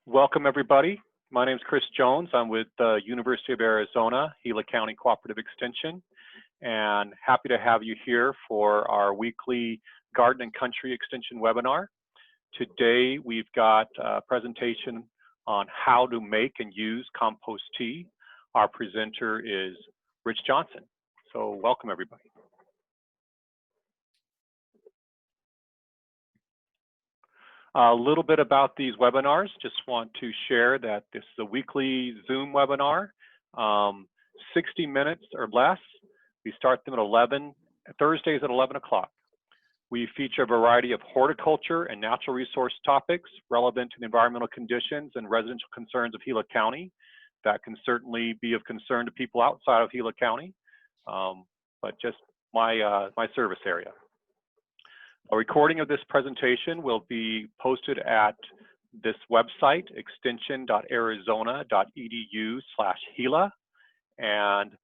Welcome, everybody. My name is Chris Jones. I'm with the University of Arizona, Gila County Cooperative Extension, and happy to have you here for our weekly Garden and Country Extension webinar. Today, we've got a presentation on how to make and use compost tea. Our presenter is Rich Johnson. So welcome, everybody. A little bit about these webinars. Just want to share that this is a weekly Zoom webinar, 60 minutes or less. We start them at Thursdays at 11 o'clock. We feature a variety of horticulture and natural resource topics relevant to the environmental conditions and residential concerns of Gila County. That can certainly be of concern to people outside of Gila County, but just my service area. A recording of this presentation will be posted at this website, extension.arizona.edu/Gila. And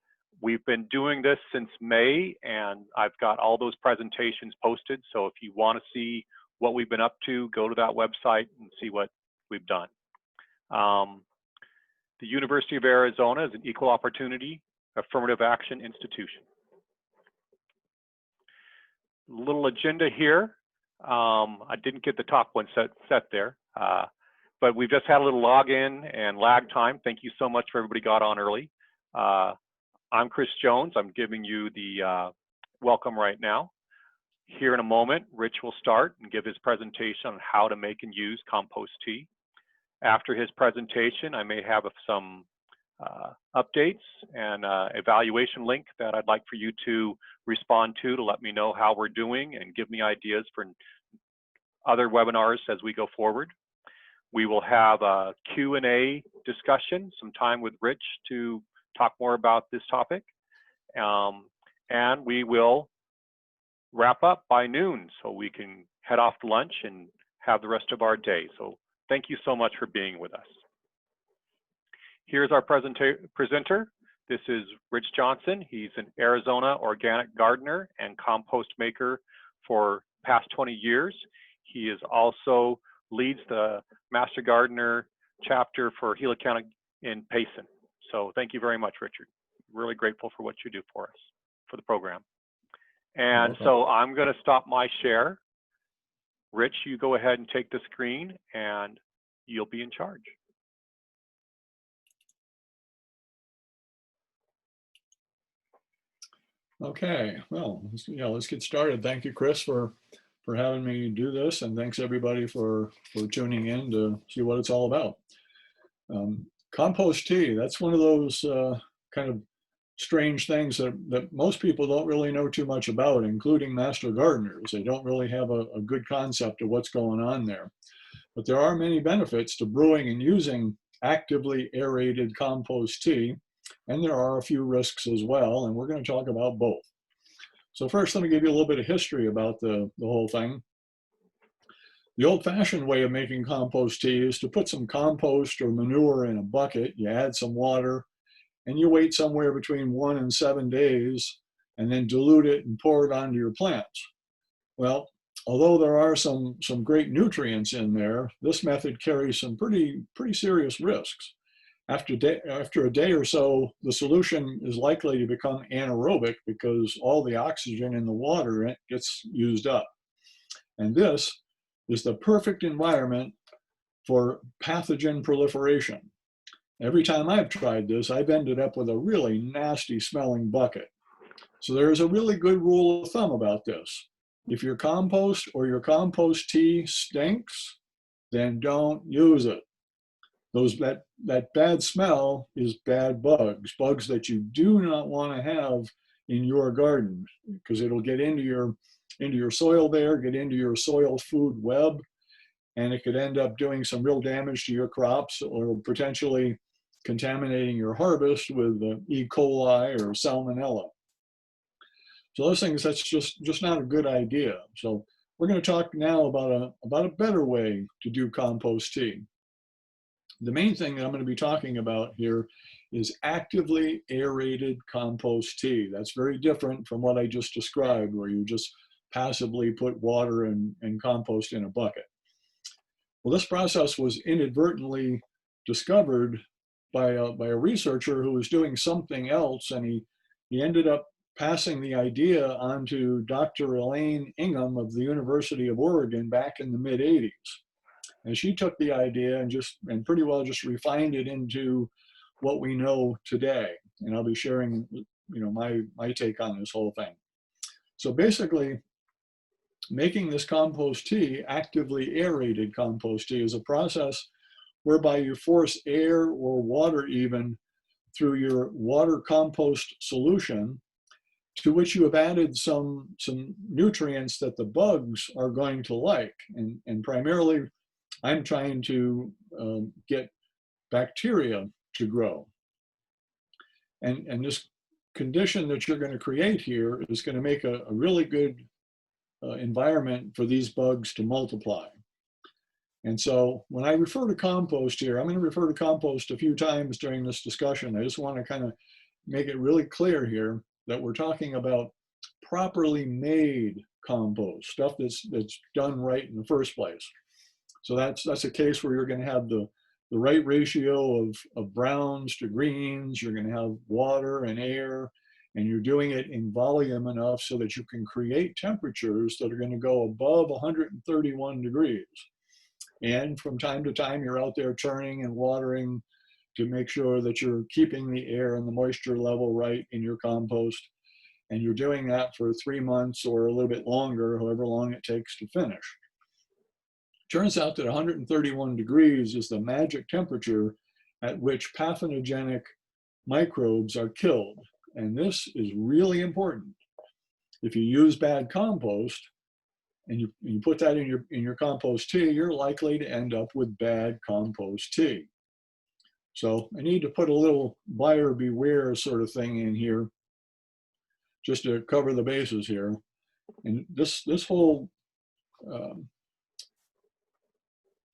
we've been doing this since May, and I've got all those presentations posted. So if you want to see what we've been up to, go to that website and see what we've done. The University of Arizona is an equal opportunity affirmative action institution. Little agenda here. I didn't get the top one set there, but we've just had a little login and lag time. Thank you so much for everybody got on early. I'm Chris Jones. I'm giving you the welcome right now. Here in a moment, Rich will start and give his presentation on how to make and use compost tea. After his presentation, I may have some updates and evaluation link that I'd like for you to respond to let me know how we're doing and give me ideas for other webinars as we go forward. We will have a Q&A discussion, some time with Rich to talk more about this topic. And we will wrap up by noon so we can head off to lunch and have the rest of our day. So thank you so much for being with us. Here's our presenter. This is Rich Johnson. He's an Arizona organic gardener and compost maker for past 20 years. He is also leads the Master Gardener chapter for Gila County in Payson. So thank you very much, Richard. Really grateful for what you do for us, for the program. And so I'm going to stop my share. Rich, you go ahead and take the screen and you'll be in charge. Okay, well, let's get started. Thank you, Chris, for having me do this, and thanks everybody for tuning in to see what it's all about. Compost tea, that's one of those kind of strange things that most people don't really know too much about, including master gardeners. They don't really have a good concept of what's going on there. But there are many benefits to brewing and using actively aerated compost tea. And there are a few risks as well, and we're going to talk about both. So first, let me give you a little bit of history about the whole thing. The old-fashioned way of making compost tea is to put some compost or manure in a bucket, you add some water, and you wait somewhere between 1 and 7 days, and then dilute it and pour it onto your plants. Well, although there are some great nutrients in there, this method carries some pretty serious risks. After a day or so, the solution is likely to become anaerobic because all the oxygen in the water gets used up. And this is the perfect environment for pathogen proliferation. Every time I've tried this, I've ended up with a really nasty smelling bucket. So there's a really good rule of thumb about this. If your compost or your compost tea stinks, then don't use it. That bad smell is bad bugs that you do not want to have in your garden, because it'll get into your soil there, get into your soil food web, and it could end up doing some real damage to your crops or potentially contaminating your harvest with E. coli or salmonella. So those things, that's just not a good idea. So we're going to talk now about a better way to do compost tea. The main thing that I'm going to be talking about here is actively aerated compost tea. That's very different from what I just described, where you just passively put water and compost in a bucket. Well, this process was inadvertently discovered by a researcher who was doing something else, and he ended up passing the idea on to Dr. Elaine Ingham of the University of Oregon back in the mid-'80s. And she took the idea and pretty well just refined it into what we know today. And I'll be sharing, my take on this whole thing. So basically, making this compost tea, actively aerated compost tea, is a process whereby you force air or water even through your water compost solution, to which you have added some nutrients that the bugs are going to like. And primarily, I'm trying to get bacteria to grow. And this condition that you're going to create here is going to make a really good environment for these bugs to multiply. And so when I refer to compost here, I'm going to refer to compost a few times during this discussion. I just want to kind of make it really clear here that we're talking about properly made compost, stuff that's done right in the first place. So that's a case where you're going to have the right ratio of browns to greens. You're going to have water and air, and you're doing it in volume enough so that you can create temperatures that are going to go above 131 degrees. And from time to time, you're out there turning and watering to make sure that you're keeping the air and the moisture level right in your compost. And you're doing that for 3 months or a little bit longer, however long it takes to finish. Turns out that 131 degrees is the magic temperature at which pathogenic microbes are killed. And this is really important. If you use bad compost and you put that in your compost tea, you're likely to end up with bad compost tea. So I need to put a little buyer beware sort of thing in here just to cover the bases here. And this whole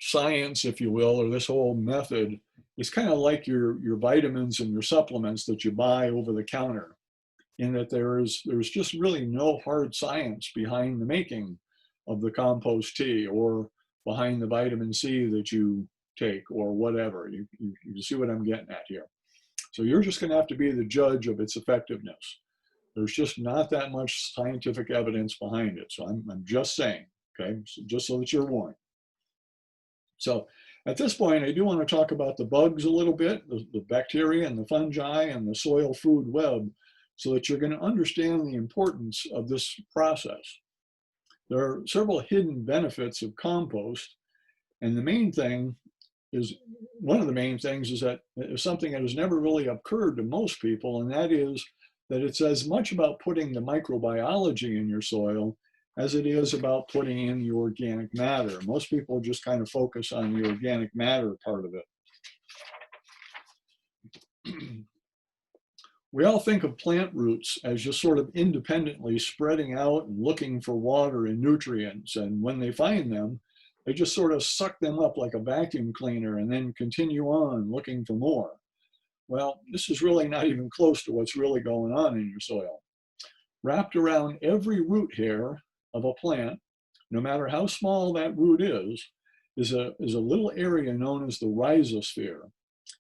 science, if you will, or this whole method is kind of like your vitamins and your supplements that you buy over the counter, in that there's just really no hard science behind the making of the compost tea or behind the vitamin C that you take or whatever. You see what I'm getting at here. So you're just going to have to be the judge of its effectiveness. There's just not that much scientific evidence behind it. So I'm just saying, okay, so just so that you're warned. So at this point, I do want to talk about the bugs a little bit, the bacteria and the fungi and the soil food web, so that you're going to understand the importance of this process. There are several hidden benefits of compost, and the main thing is, one of the main things is that it's something that has never really occurred to most people, and that is that it's as much about putting the microbiology in your soil as it is about putting in the organic matter. Most people just kind of focus on the organic matter part of it. We all think of plant roots as just sort of independently spreading out and looking for water and nutrients. And when they find them, they just sort of suck them up like a vacuum cleaner and then continue on looking for more. Well, this is really not even close to what's really going on in your soil. Wrapped around every root hair of a plant, no matter how small that root is a little area known as the rhizosphere.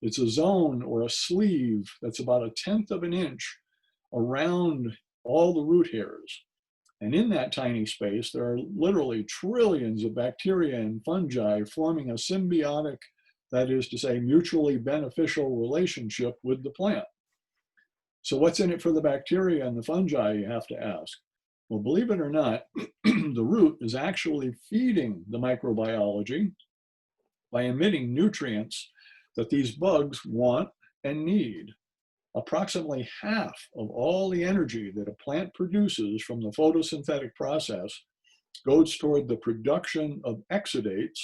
It's a zone or a sleeve that's about 1/10 of an inch around all the root hairs. And in that tiny space, there are literally trillions of bacteria and fungi forming a symbiotic, that is to say, mutually beneficial relationship with the plant. So what's in it for the bacteria and the fungi, you have to ask? Well, believe it or not, the root is actually feeding the microbiology by emitting nutrients that these bugs want and need. Approximately half of all the energy that a plant produces from the photosynthetic process goes toward the production of exudates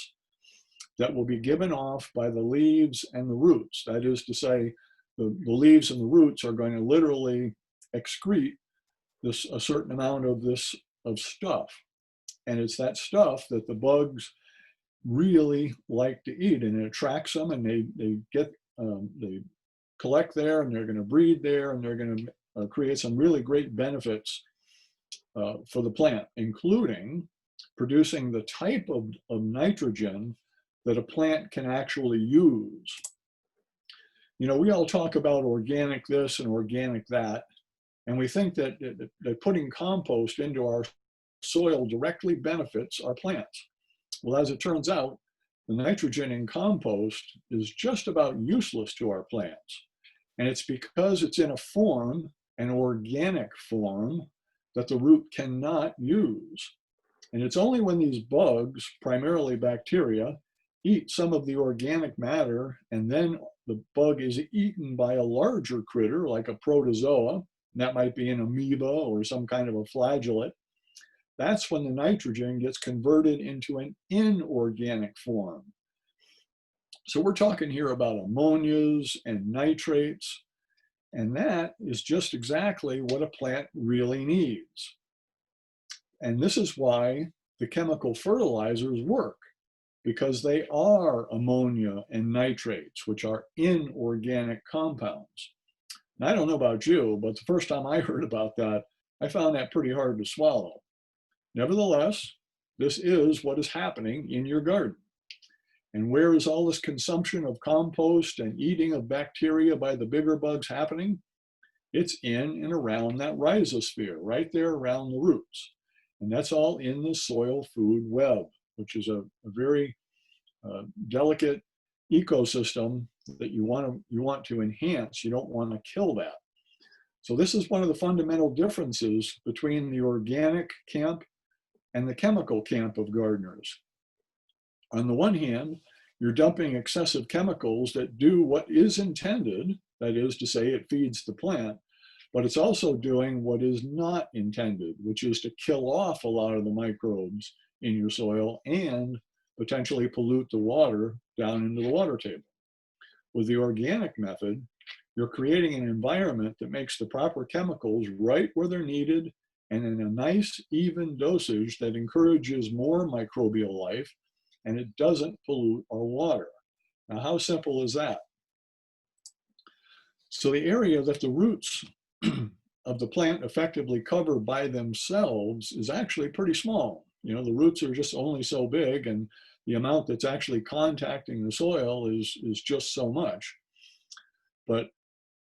that will be given off by the leaves and the roots. That is to say, the leaves and the roots are going to literally excrete a certain amount of stuff. And it's that stuff that the bugs really like to eat, and it attracts them, and they collect there, and they're going to breed there, and they're going to create some really great benefits for the plant, including producing the type of nitrogen that a plant can actually use. You know, we all talk about organic this and organic that, and we think that putting compost into our soil directly benefits our plants. Well, as it turns out, the nitrogen in compost is just about useless to our plants. And it's because it's in a form, an organic form, that the root cannot use. And it's only when these bugs, primarily bacteria, eat some of the organic matter, and then the bug is eaten by a larger critter like a protozoa, that might be an amoeba or some kind of a flagellate. That's when the nitrogen gets converted into an inorganic form. So we're talking here about ammonias and nitrates, and that is just exactly what a plant really needs. And this is why the chemical fertilizers work, because they are ammonia and nitrates, which are inorganic compounds. And I don't know about you, but the first time I heard about that, I found that pretty hard to swallow. Nevertheless, this is what is happening in your garden. And where is all this consumption of compost and eating of bacteria by the bigger bugs happening? It's in and around that rhizosphere, right there around the roots. And that's all in the soil food web, which is a very delicate ecosystem that you want to enhance. You don't want to kill that. So this is one of the fundamental differences between the organic camp and the chemical camp of gardeners. On the one hand, you're dumping excessive chemicals that do what is intended, that is to say it feeds the plant, but it's also doing what is not intended, which is to kill off a lot of the microbes in your soil and potentially pollute the water down into the water table. With the organic method, you're creating an environment that makes the proper chemicals right where they're needed and in a nice, even dosage that encourages more microbial life, and it doesn't pollute our water. Now, how simple is that? So the area that the roots of the plant effectively cover by themselves is actually pretty small. You know, the roots are just only so big, and the amount that's actually contacting the soil is just so much. But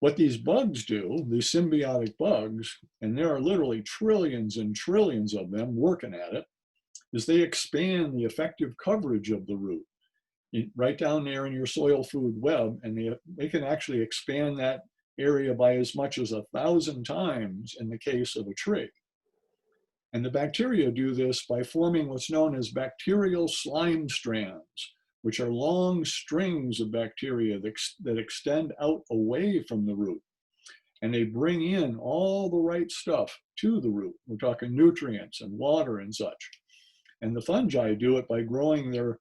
what these bugs do, these symbiotic bugs, and there are literally trillions and trillions of them working at it, is they expand the effective coverage of the root right down there in your soil food web, and they can actually expand that area by as much as 1,000 times in the case of a tree. And the bacteria do this by forming what's known as bacterial slime strands, which are long strings of bacteria that extend out away from the root. And they bring in all the right stuff to the root. We're talking nutrients and water and such. And the fungi do it by growing their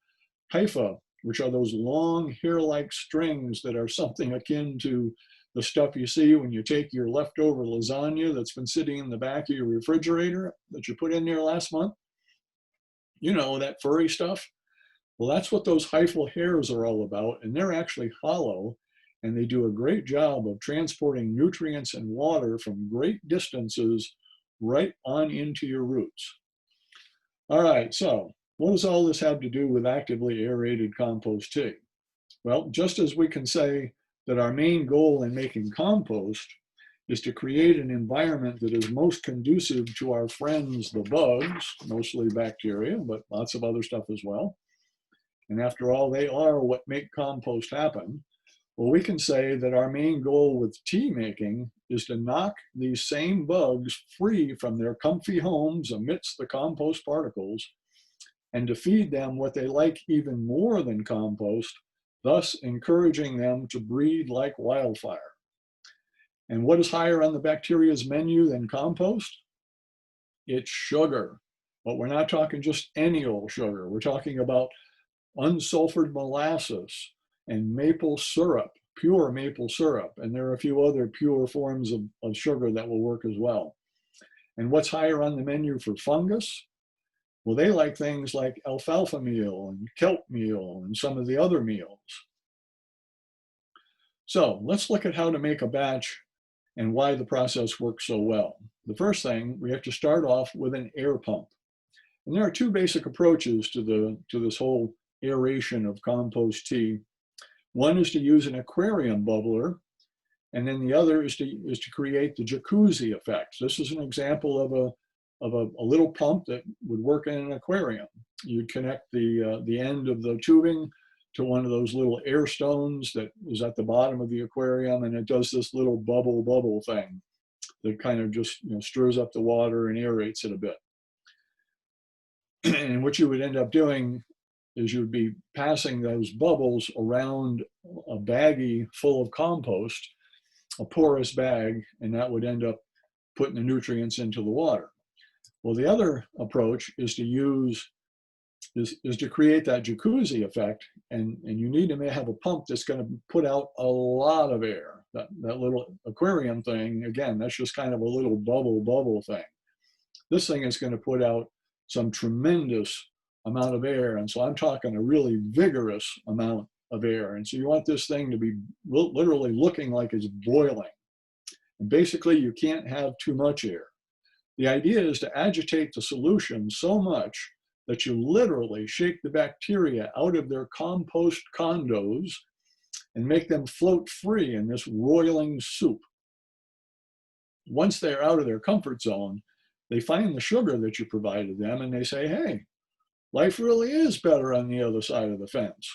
hyphae, which are those long hair-like strings that are something akin to the stuff you see when you take your leftover lasagna that's been sitting in the back of your refrigerator that you put in there last month. You know, that furry stuff. Well, that's what those hyphal hairs are all about, and they're actually hollow, and they do a great job of transporting nutrients and water from great distances right on into your roots. All right, so what does all this have to do with actively aerated compost tea? Well, just as we can say that our main goal in making compost is to create an environment that is most conducive to our friends, the bugs, mostly bacteria, but lots of other stuff as well. And after all, they are what make compost happen. Well, we can say that our main goal with tea making is to knock these same bugs free from their comfy homes amidst the compost particles and to feed them what they like even more than compost, thus encouraging them to breed like wildfire. And what is higher on the bacteria's menu than compost? It's sugar. But we're not talking just any old sugar. We're talking about unsulfured molasses and maple syrup, pure maple syrup. And there are a few other pure forms of sugar that will work as well. And what's higher on the menu for fungus? Well, they like things like alfalfa meal and kelp meal and some of the other meals. So let's look at how to make a batch and why the process works so well. The first thing, we have to start off with an air pump. And there are two basic approaches to this whole aeration of compost tea. One is to use an aquarium bubbler, and then the other is to create the jacuzzi effect. This is an example of a little pump that would work in an aquarium. You'd connect the end of the tubing to one of those little air stones that is at the bottom of the aquarium, and it does this little bubble thing that kind of just stirs up the water and aerates it a bit. And what you would end up doing is you would be passing those bubbles around a baggie full of compost, a porous bag, and that would end up putting the nutrients into the water. Well, the other approach is to create that jacuzzi effect, and you need to have a pump that's going to put out a lot of air. That little aquarium thing, again, that's just kind of a little bubble thing. This thing is going to put out some tremendous amount of air, and so I'm talking a really vigorous amount of air. And so you want this thing to be literally looking like it's boiling. And basically, you can't have too much air. The idea is to agitate the solution so much that you literally shake the bacteria out of their compost condos and make them float free in this roiling soup. Once they're out of their comfort zone, they find the sugar that you provided them and they say, hey, life really is better on the other side of the fence.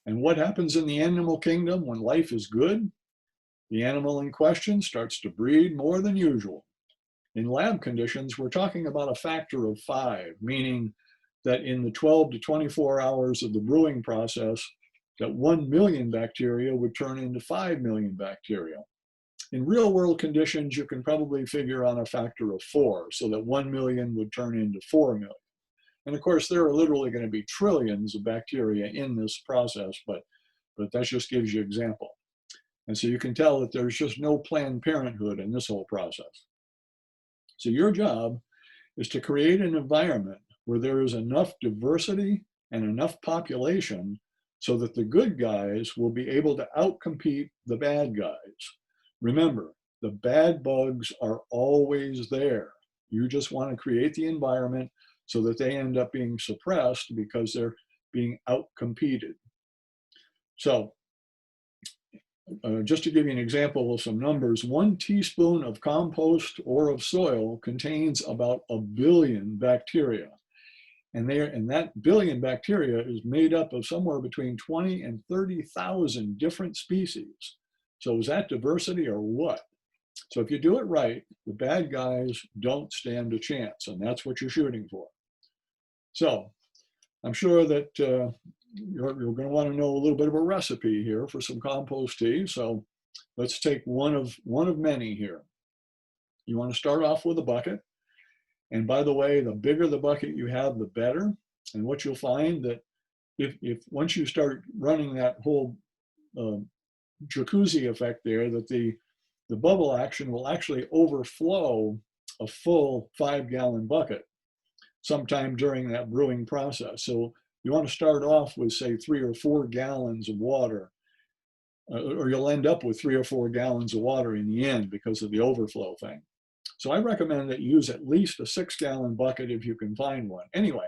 And what happens in the animal kingdom when life is good? The animal in question starts to breed more than usual. In lab conditions, we're talking about a factor of 5, meaning that in the 12 to 24 hours of the brewing process, that 1 million bacteria would turn into 5 million bacteria. In real world conditions, you can probably figure on a factor of 4, so that 1 million would turn into 4 million. And of course, there are literally going to be trillions of bacteria in this process, but that just gives you an example. And so you can tell that there's just no Planned Parenthood in this whole process. So your job is to create an environment where there is enough diversity and enough population so that the good guys will be able to outcompete the bad guys. Remember, the bad bugs are always there. You just want to create the environment so that they end up being suppressed because they're being outcompeted. So just to give you an example of some numbers, 1 teaspoon of compost or of soil contains about 1 billion bacteria. And that billion bacteria is made up of somewhere between 20 and 30,000 different species. So is that diversity or what? So if you do it right, the bad guys don't stand a chance, and that's what you're shooting for. So I'm sure that you're going to want to know a little bit of a recipe here for some compost tea. So let's take one of many here. You want to start off with a bucket. And by the way, the bigger the bucket you have, the better. And what you'll find that if once you start running that whole jacuzzi effect there, that the bubble action will actually overflow a full 5-gallon bucket sometime during that brewing process. So you want to start off with, say, 3 or 4 gallons of water, or you'll end up with 3 or 4 gallons of water in the end because of the overflow thing. So I recommend that you use at least a 6-gallon bucket if you can find one. Anyway,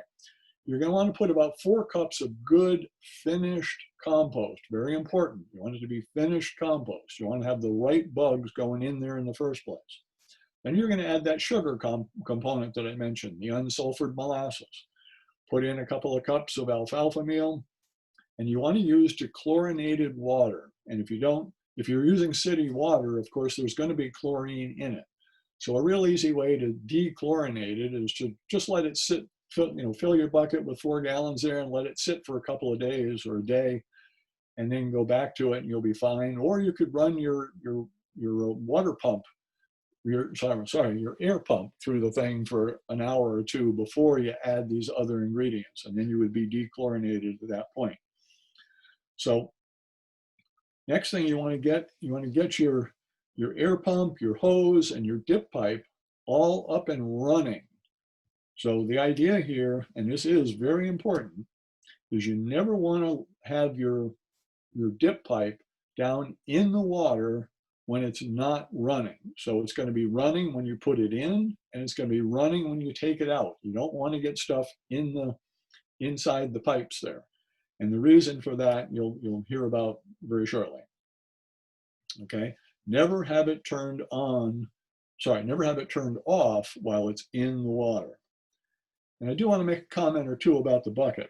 you're going to want to put about 4 cups of good finished compost. Very important. You want it to be finished compost. You want to have the right bugs going in there in the first place. Then you're going to add that sugar component that I mentioned, the unsulfured molasses. Put in a couple of cups of alfalfa meal, and you want to use dechlorinated water. And if you're using city water, of course, there's going to be chlorine in it. So a real easy way to dechlorinate it is to just let it sit, fill your bucket with 4 gallons there and let it sit for a couple of days or a day, and then go back to it and you'll be fine. Or you could run your water pump, your air pump through the thing for an hour or 2 before you add these other ingredients, and then you would be dechlorinated at that point. So next thing you want to get your air pump, your hose, and your dip pipe all up and running. So the idea here, and this is very important, is you never want to have your dip pipe down in the water when it's not running. So it's going to be running when you put it in, and it's going to be running when you take it out. You don't want to get stuff inside the pipes there. And the reason for that, you'll hear about very shortly. Okay, never have it turned on, sorry, never have it turned off while it's in the water. And I do want to make a comment or two about the bucket.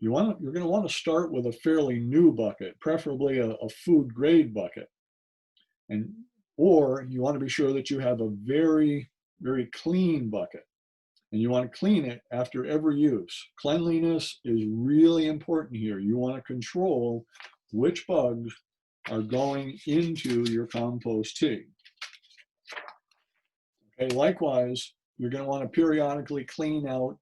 You're going to want to start with a fairly new bucket, preferably a food grade bucket. Or you want to be sure that you have a very, very clean bucket. And you want to clean it after every use. Cleanliness is really important here. You want to control which bugs are going into your compost tea. Okay, likewise, you're going to want to periodically clean out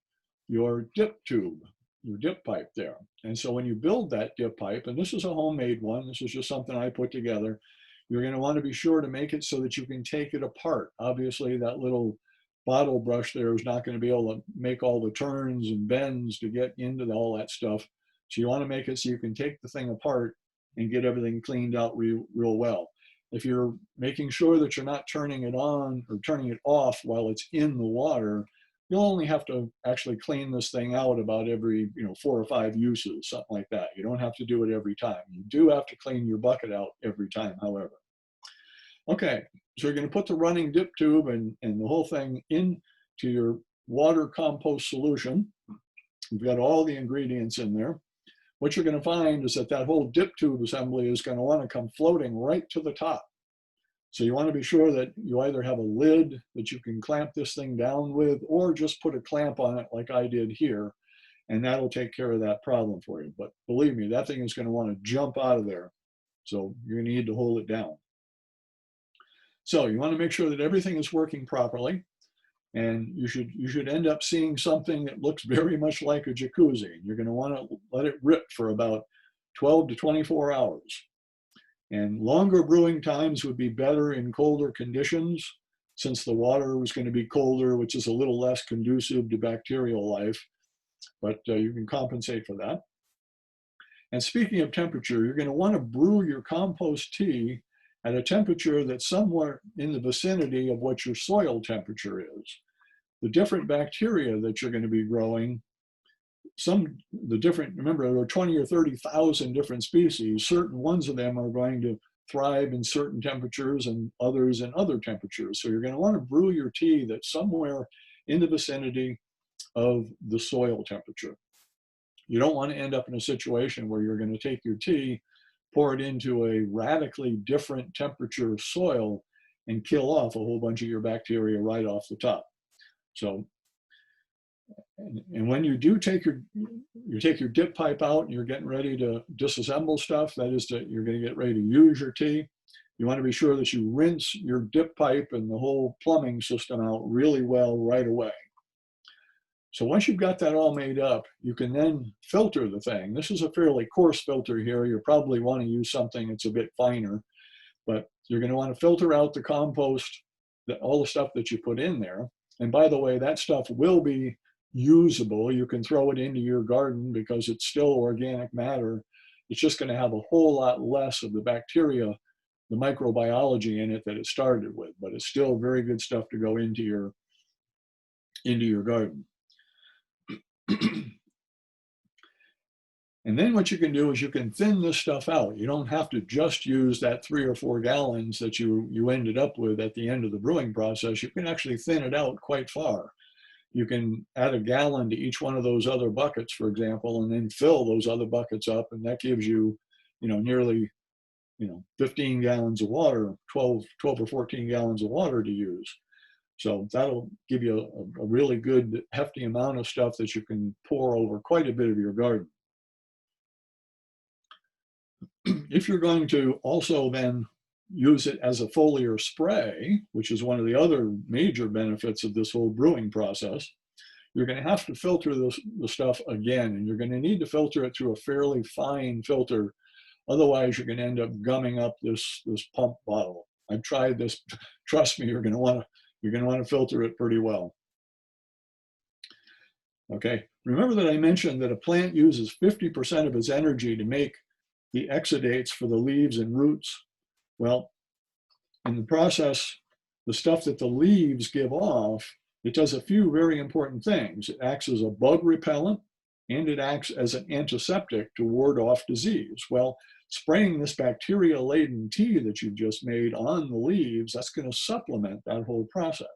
your dip tube, your dip pipe there. And so when you build that dip pipe, and this is a homemade one, this is just something I put together, you're going to want to be sure to make it so that you can take it apart. Obviously, that little bottle brush there is not going to be able to make all the turns and bends to get into all that stuff. So you want to make it so you can take the thing apart and get everything cleaned out real well. If you're making sure that you're not turning it on or turning it off while it's in the water, you'll only have to actually clean this thing out about every 4 or 5 uses, something like that. You don't have to do it every time. You do have to clean your bucket out every time, however. Okay, so you're going to put the running dip tube and the whole thing into your water compost solution. You've got all the ingredients in there. What you're going to find is that whole dip tube assembly is going to want to come floating right to the top. So you want to be sure that you either have a lid that you can clamp this thing down with, or just put a clamp on it like I did here, and that'll take care of that problem for you. But believe me, that thing is going to want to jump out of there. So you're going to need to hold it down. So you want to make sure that everything is working properly, and you should end up seeing something that looks very much like a jacuzzi. You're going to want to let it rip for about 12 to 24 hours. And longer brewing times would be better in colder conditions, since the water was going to be colder, which is a little less conducive to bacterial life, but you can compensate for that. And speaking of temperature, you're going to want to brew your compost tea at a temperature that's somewhere in the vicinity of what your soil temperature is. The different bacteria that you're going to be growing, remember there are 20 or 30,000 different species. Certain ones of them are going to thrive in certain temperatures and others in other temperatures. So you're going to want to brew your tea that's somewhere in the vicinity of the soil temperature. You don't want to end up in a situation where you're going to take your tea, pour it into a radically different temperature soil, and kill off a whole bunch of your bacteria right off the top. So, and when you do take your dip pipe out and you're getting ready to disassemble stuff, that is, you're going to get ready to use your tea, you want to be sure that you rinse your dip pipe and the whole plumbing system out really well right away. So once you've got that all made up, you can then filter the thing. This is a fairly coarse filter here. You probably want to use something that's a bit finer, but you're going to want to filter out the compost, all the stuff that you put in there. And by the way, that stuff will be usable. You can throw it into your garden because it's still organic matter. It's just going to have a whole lot less of the bacteria, the microbiology in it that it started with, but it's still very good stuff to go into your garden. And then what you can do is you can thin this stuff out. You don't have to just use that 3 or 4 gallons that you ended up with at the end of the brewing process. You can actually thin it out quite far. You can add a gallon to each one of those other buckets, for example, and then fill those other buckets up, and that gives you, nearly, 15 gallons of water, 12 or 14 gallons of water to use. So that'll give you a really good hefty amount of stuff that you can pour over quite a bit of your garden. If you're going to also then use it as a foliar spray, which is one of the other major benefits of this whole brewing process, you're going to have to filter the stuff again, and you're going to need to filter it through a fairly fine filter. Otherwise, you're going to end up gumming up this pump bottle. I've tried this. Trust me, you're going to want to filter it pretty well. Okay, remember that I mentioned that a plant uses 50% of its energy to make the exudates for the leaves and roots. Well, in the process, the stuff that the leaves give off, it does a few very important things. It acts as a bug repellent. and it acts as an antiseptic to ward off disease. Well, spraying this bacteria-laden tea that you've just made on the leaves, that's going to supplement that whole process.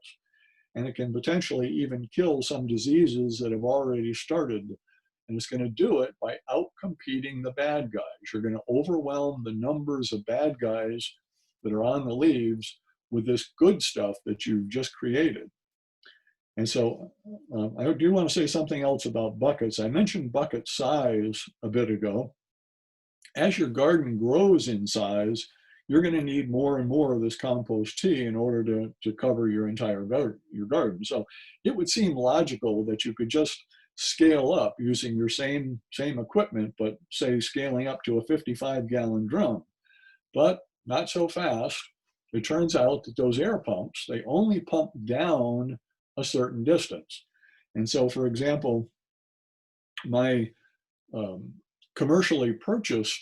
And it can potentially even kill some diseases that have already started. And it's going to do it by outcompeting the bad guys. You're going to overwhelm the numbers of bad guys that are on the leaves with this good stuff that you've just created. And so I do want to say something else about buckets. I mentioned bucket size a bit ago. As your garden grows in size, you're going to need more and more of this compost tea in order to cover your entire garden. So it would seem logical that you could just scale up using your same equipment, but say scaling up to a 55-gallon drum. But not so fast. It turns out that those air pumps, they only pump down a certain distance. And so, for example, my commercially purchased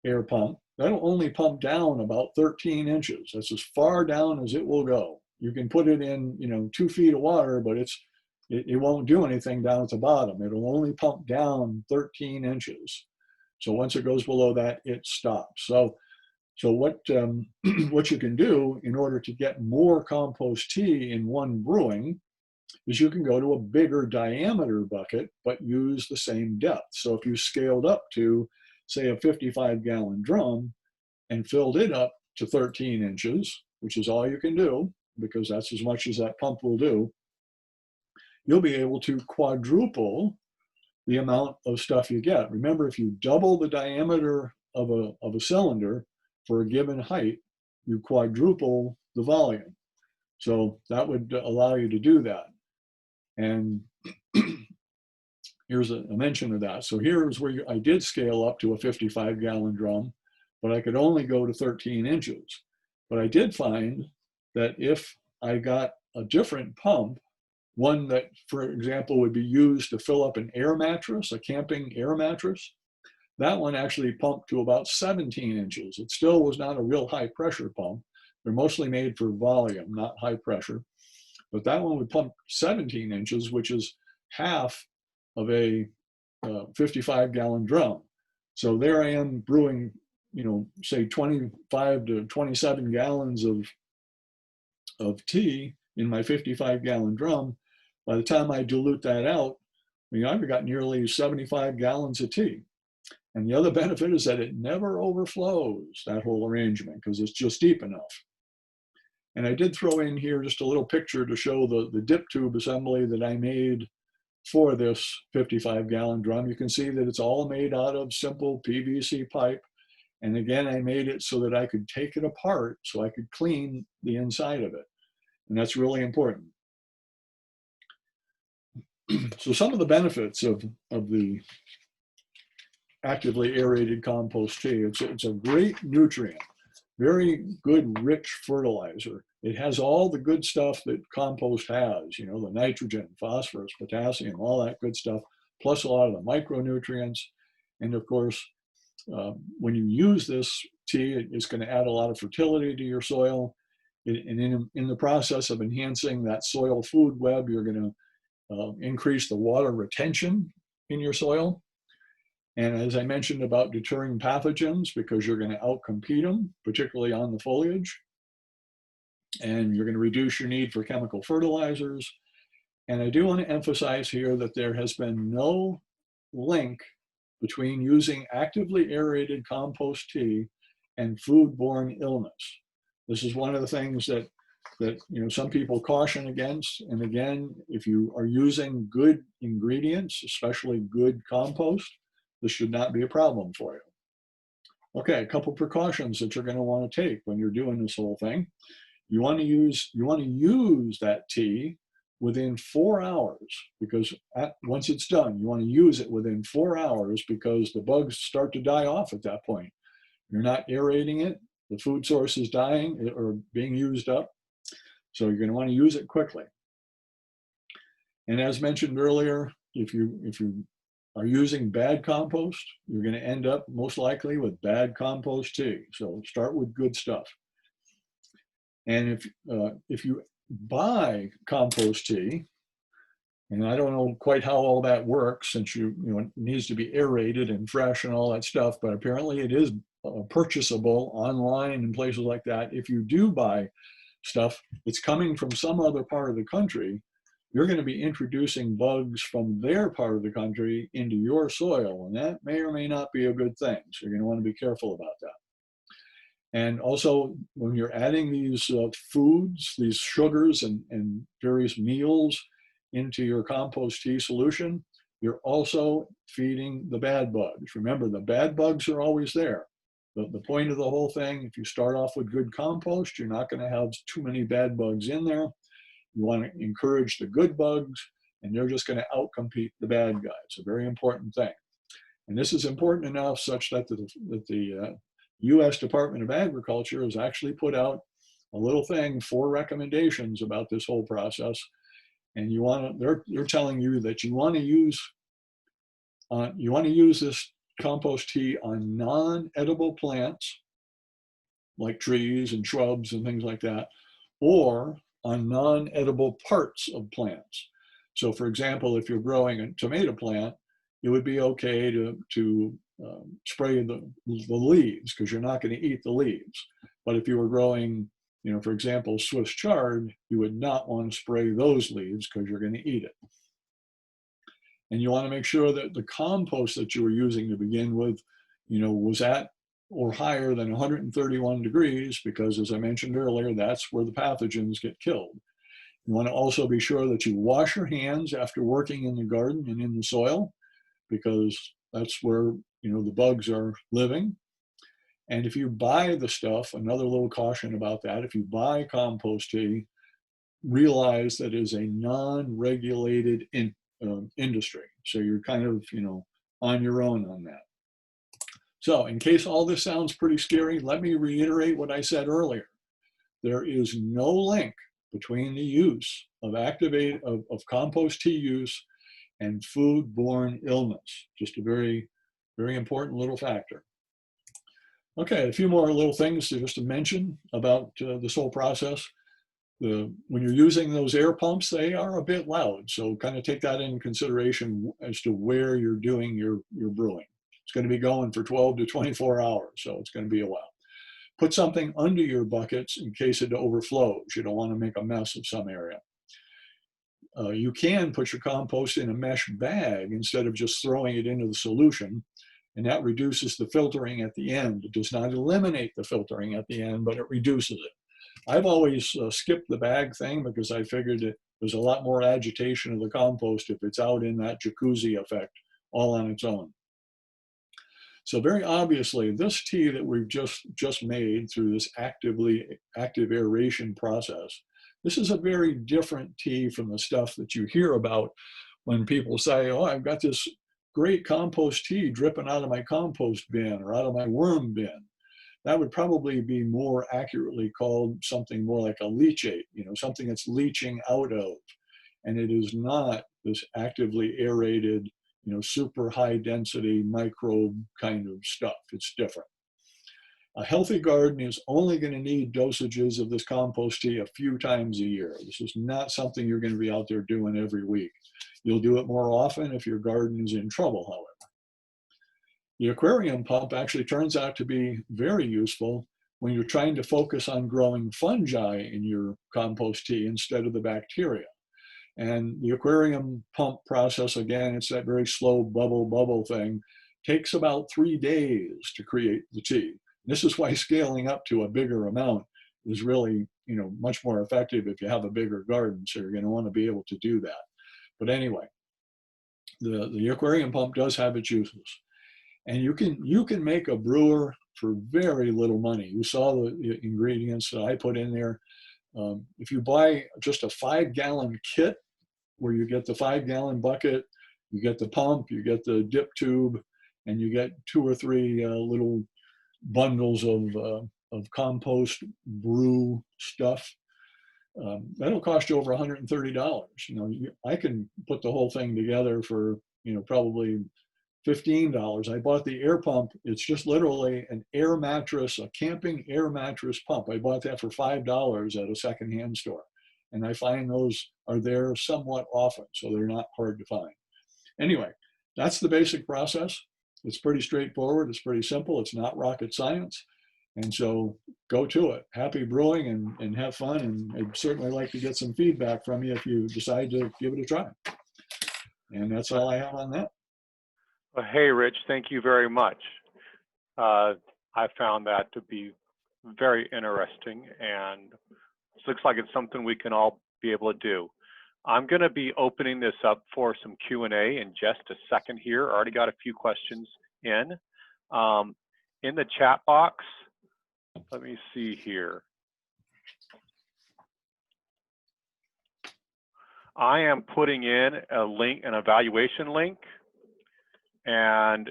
air pump, that'll only pump down about 13 inches. That's as far down as it will go. You can put it in, 2 feet of water, but it won't do anything down at the bottom. It'll only pump down 13 inches. So once it goes below that, it stops. So what what you can do in order to get more compost tea in one brewing is you can go to a bigger diameter bucket, but use the same depth. So if you scaled up to, say, a 55-gallon drum and filled it up to 13 inches, which is all you can do, because that's as much as that pump will do, you'll be able to quadruple the amount of stuff you get. Remember, if you double the diameter of a cylinder for a given height, you quadruple the volume. So that would allow you to do that. And here's a mention of that. So here's where I did scale up to a 55-gallon drum, but I could only go to 13 inches. But I did find that if I got a different pump, one that, for example, would be used to fill up an air mattress, a camping air mattress, that one actually pumped to about 17 inches. It still was not a real high pressure pump. They're mostly made for volume, not high pressure. But that one would pump 17 inches, which is half of a 55-gallon drum. So there I am brewing, say 25 to 27 gallons of tea in my 55-gallon drum. By the time I dilute that out, I've got nearly 75 gallons of tea. And the other benefit is that it never overflows, that whole arrangement, because it's just deep enough. And I did throw in here just a little picture to show the dip tube assembly that I made for this 55-gallon drum. You can see that it's all made out of simple PVC pipe. And again, I made it so that I could take it apart so I could clean the inside of it. And that's really important. So some of the benefits of the actively aerated compost tea, it's a great nutrient, very good, rich fertilizer. It has all the good stuff that compost has, the nitrogen, phosphorus, potassium, all that good stuff, plus a lot of the micronutrients. And of course, when you use this tea, it's going to add a lot of fertility to your soil. And in the process of enhancing that soil food web, you're going to increase the water retention in your soil. And as I mentioned about deterring pathogens, because you're going to outcompete them, particularly on the foliage. And you're going to reduce your need for chemical fertilizers. And I do want to emphasize here that there has been no link between using actively aerated compost tea and foodborne illness. This is one of the things that some people caution against. And again, if you are using good ingredients, especially good compost, this should not be a problem for you. Okay, a couple precautions that you're going to want to take when you're doing this whole thing. You want to use that tea within 4 hours, because once it's done, you want to use it within 4 hours, because the bugs start to die off at that point. You're not aerating it, the food source is dying or being used up, so you're going to want to use it quickly. And as mentioned earlier, if you are using bad compost, you're going to end up most likely with bad compost tea. So start with good stuff. And if you buy compost tea, And I don't know quite how all that works, since you know, it needs to be aerated and fresh and all that stuff, but apparently it is purchasable online and places like that. If you do buy stuff that's coming from some other part of the country, you're going to be introducing bugs from their part of the country into your soil, and that may or may not be a good thing. So you're going to want to be careful about that. And also, when you're adding these foods, these sugars and various meals into your compost tea solution, you're also feeding the bad bugs. Remember, the bad bugs are always there. The point of the whole thing, if you start off with good compost, you're not going to have too many bad bugs in there. You want to encourage the good bugs, and they're just going to outcompete the bad guys. A very important thing. And this is important enough such that the US Department of Agriculture has actually put out a little thing, 4 recommendations about this whole process. And they're telling you that you want to use this compost tea on non-edible plants, like trees and shrubs and things like that, or on non-edible parts of plants. So for example, if you're growing a tomato plant, it would be okay to spray the leaves, because you're not going to eat the leaves. But if you were growing, you know, for example, Swiss chard, you would not want to spray those leaves because you're going to eat it. And you want to make sure that the compost that you were using to begin with, you know, was at or higher than 131 degrees, because as I mentioned earlier, that's where the pathogens get killed. You want to also be sure that you wash your hands after working in the garden and in the soil, because that's where, you know, the bugs are living. And if you buy the stuff, another little caution about that, if you buy compost tea, realize that it is a non-regulated industry. So you're kind of, you know, on your own on that. So in case all this sounds pretty scary, let me reiterate what I said earlier. There is no link between the use of compost tea use and food-borne illness. Just a very, very important little factor. Okay, a few more little things just to mention about this whole process. When you're using those air pumps, they are a bit loud. So kind of take that into consideration as to where you're doing your brewing. It's going to be going for 12 to 24 hours, so it's going to be a while. Put something under your buckets in case it overflows. You don't want to make a mess of some area. You can put your compost in a mesh bag instead of just throwing it into the solution, and that reduces the filtering at the end. It does not eliminate the filtering at the end, but it reduces it. I've always skipped the bag thing because I figured that there's a lot more agitation of the compost if it's out in that jacuzzi effect all on its own. So very obviously, this tea that we've just made through this active aeration process, this is a very different tea from the stuff that you hear about when people say, oh, I've got this great compost tea dripping out of my compost bin or out of my worm bin. That would probably be more accurately called something more like a leachate, you know, something that's leaching out of. And it is not this actively aerated, you know, super high density microbe kind of stuff. It's different. A healthy garden is only going to need dosages of this compost tea a few times a year. This is not something you're going to be out there doing every week. You'll do it more often if your garden is in trouble, however. The aquarium pump actually turns out to be very useful when you're trying to focus on growing fungi in your compost tea instead of the bacteria. And the aquarium pump process, again, it's that very slow bubble thing, takes about 3 days to create the tea. This is why scaling up to a bigger amount is really, you know, much more effective if you have a bigger garden. So you're going to want to be able to do that. But anyway, the aquarium pump does have its uses. And you can make a brewer for very little money. You saw the ingredients that I put in there. If you buy just a 5-gallon kit, where you get the 5-gallon bucket, you get the pump, you get the dip tube, and you get 2 or 3 little bundles of compost brew stuff, that'll cost you over $130. You know, I can put the whole thing together for, you know, probably $15. I bought the air pump. It's just literally an air mattress, a camping air mattress pump. I bought that for $5 at a secondhand store. And I find those are there somewhat often, so they're not hard to find. Anyway, that's the basic process. It's pretty straightforward. It's pretty simple. It's not rocket science. And so go to it. Happy brewing and have fun. And I'd certainly like to get some feedback from you if you decide to give it a try. And that's all I have on that. Well, hey, Rich, thank you very much. I found that to be very interesting, and it looks like it's something we can all be able to do. I'm going to be opening this up for some Q&A in just a second here. I already got a few questions in. In the chat box, let me see here. I am putting in a link, an evaluation link, and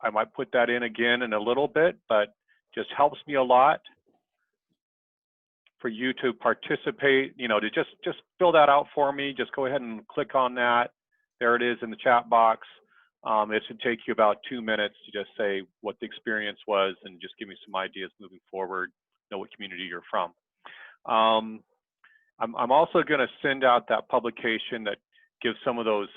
I might put that in again in a little bit, but just helps me a lot for you to participate, you know, to just fill that out for me. Just go ahead and click on that. There it is in the chat box. It should take you about 2 minutes to just say what the experience was and just give me some ideas moving forward, know what community you're from. I'm also going to send out that publication that gives some of those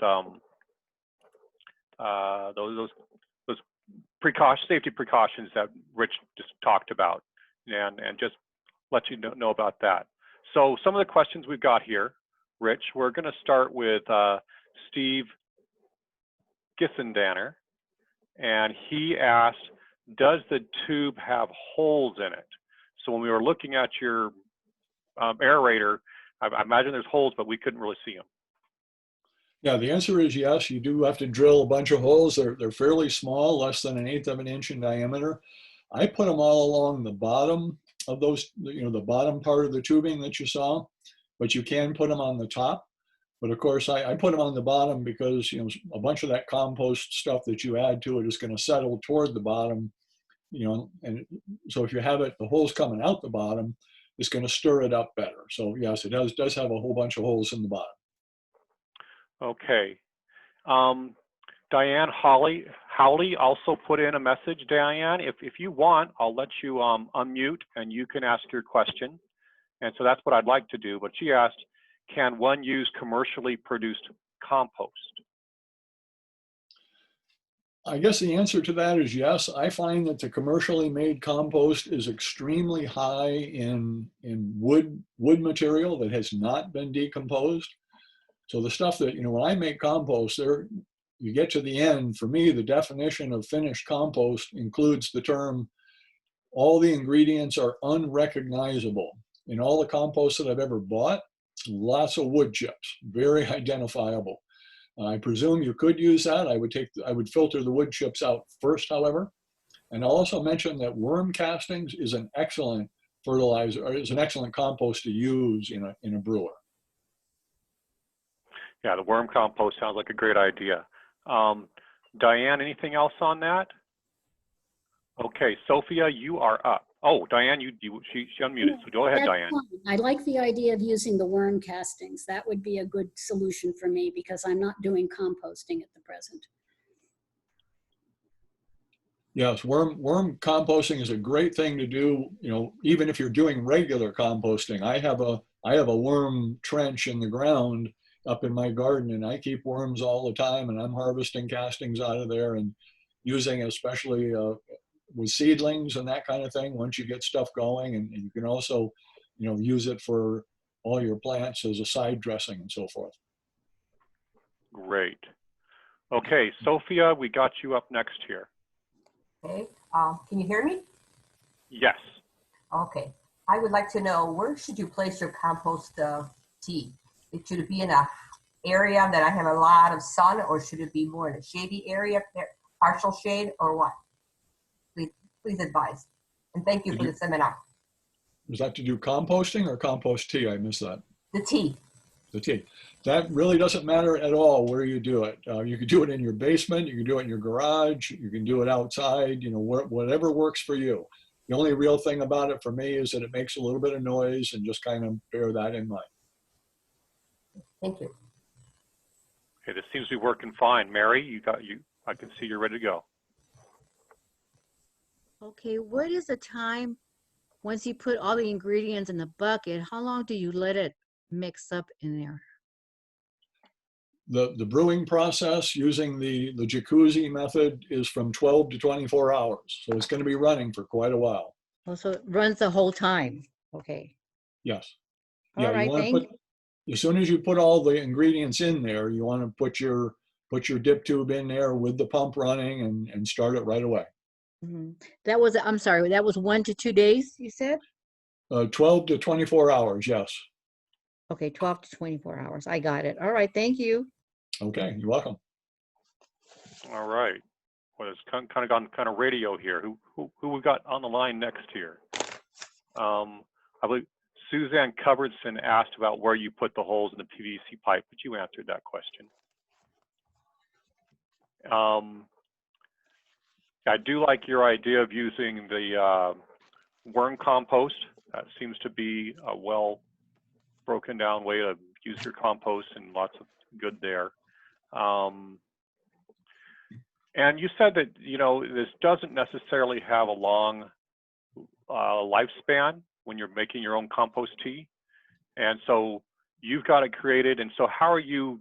safety precautions that Rich just talked about, and just let you know about that. So some of the questions we've got here, Rich, we're going to start with Steve Gissendanner, and he asked, does the tube have holes in it? So when we were looking at your aerator, I imagine there's holes, but we couldn't really see them. Yeah, the answer is yes. You do have to drill a bunch of holes. They're fairly small, less than 1/8 of an inch in diameter. I put them all along the bottom of those, you know, the bottom part of the tubing that you saw, but you can put them on the top. But of course, I put them on the bottom because, you know, a bunch of that compost stuff that you add to it is going to settle toward the bottom, you know, and so if you have it, the holes coming out the bottom, it's going to stir it up better. So yes, it does have a whole bunch of holes in the bottom. Okay. Diane Howley also put in a message. Diane, if you want, I'll let you unmute and you can ask your question. And so that's what I'd like to do. But she asked, can one use commercially produced compost? I guess the answer to that is yes. I find that the commercially made compost is extremely high in wood material that has not been decomposed. So the stuff that, you know, when I make compost, you get to the end, for me, the definition of finished compost includes the term, all the ingredients are unrecognizable. In all the compost that I've ever bought, lots of wood chips, very identifiable. I presume you could use that. I would filter the wood chips out first, however. And I'll also mention that worm castings is an excellent fertilizer, or is an excellent compost to use in a brewer. Yeah, the worm compost sounds like a great idea. Diane, anything else on that? Okay, Sophia, you are up. Oh, Diane, she unmuted, so go ahead, Diane. Fine. I like the idea of using the worm castings. That would be a good solution for me because I'm not doing composting at the present. Yes, worm composting is a great thing to do, you know, even if you're doing regular composting. I have a worm trench in the ground up in my garden, and I keep worms all the time, and I'm harvesting castings out of there and using, especially with seedlings and that kind of thing, once you get stuff going. And you can also, you know, use it for all your plants as a side dressing and so forth. Great. Okay, Sophia, we got you up next here. Okay, can you hear me? Yes. Okay, I would like to know, where should you place your compost tea? Should it be in an area that I have a lot of sun, or should it be more in a shady area, partial shade, or what? Please advise. And thank you for the seminar. Was that to do composting or compost tea? I missed that. The tea. The tea. That really doesn't matter at all where you do it. You can do it in your basement, you can do it in your garage, you can do it outside, you know, whatever works for you. The only real thing about it for me is that it makes a little bit of noise, and just kind of bear that in mind. Thank you. Okay, this seems to be working fine. Mary, I can see you're ready to go. Okay, what is the time once you put all the ingredients in the bucket? How long do you let it mix up in there? The brewing process using the JACCUZI method is from 12 to 24 hours. So it's going to be running for quite a while. Oh, so it runs the whole time. Okay. Yes. All Yeah, right, you want to thank put, as soon as you put all the ingredients in there, you want to put your dip tube in there with the pump running and start it right away. Mhm. That was, I'm sorry, that was 1 to 2 days, you said? 12 to 24 hours, yes. Okay, 12 to 24 hours. I got it. All right, thank you. Okay, you're welcome. All right. Well, it's kind of gone kind of radio here. Who we got on the line next here? I believe Suzanne Cupbertson asked about where you put the holes in the PVC pipe, but you answered that question. I do like your idea of using the worm compost. That seems to be a well broken down way to use your compost, and lots of good there. And you said that, you know, this doesn't necessarily have a long lifespan when you're making your own compost tea. And so you've got it created. And so how are you